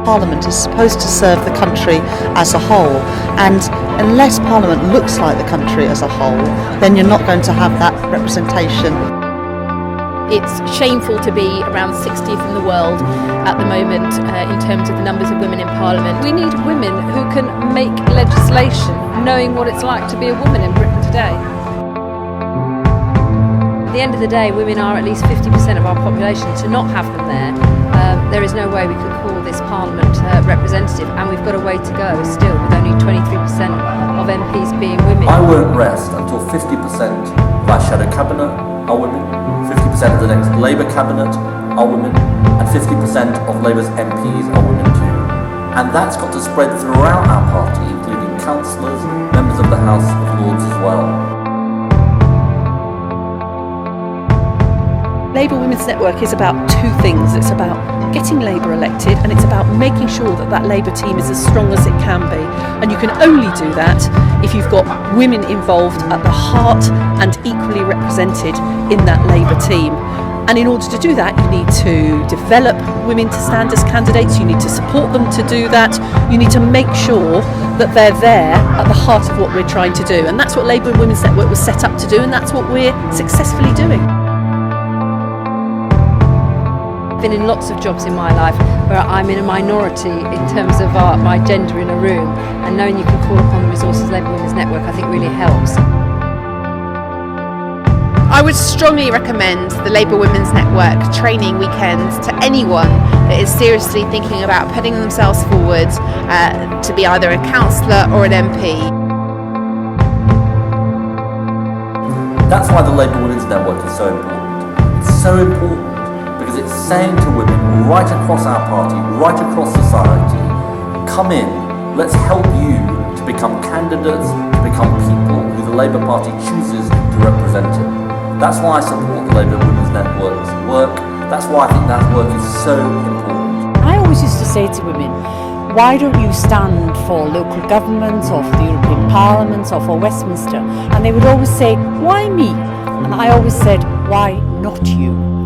Parliament is supposed to serve the country as a whole, and unless Parliament looks like the country as a whole, then you're not going to have that representation. It's shameful to be around 60th in the world at the moment in terms of the numbers of women in Parliament. We need women who can make legislation knowing what it's like to be a woman in Britain today. At the end of the day, women are at least 50% of our population. To not have them there is no way we could call this Parliament representative, and we've got a way to go still, with only 23% of MPs being women. I won't rest until 50% of our shadow cabinet are women, 50% of the next Labour cabinet are women, and 50% of Labour's MPs are women too. And that's got to spread throughout our party, including councillors, members of the House of Lords as well. Labour Women's Network is about two things. It's about getting Labour elected, and it's about making sure that that Labour team is as strong as it can be. And you can only do that if you've got women involved at the heart and equally represented in that Labour team. And in order to do that, you need to develop women to stand as candidates, you need to support them to do that, you need to make sure that they're there at the heart of what we're trying to do. And that's what Labour Women's Network was set up to do, and that's what we're successfully doing. I've been in lots of jobs in my life where I'm in a minority in terms of my gender in a room, and knowing you can call upon the resources Labour Women's Network I think really helps. I would strongly recommend the Labour Women's Network training weekends to anyone that is seriously thinking about putting themselves forward to be either a councillor or an MP. That's why the Labour Women's Network is so important. It's so important because it's saying to women right across our party, right across society, come in, let's help you to become candidates, to become people who the Labour Party chooses to represent it. That's why I support the Labour Women's Network's work. That's why I think that work is so important. I always used to say to women, why don't you stand for local government or for the European Parliament or for Westminster? And they would always say, why me? And I always said, why not you?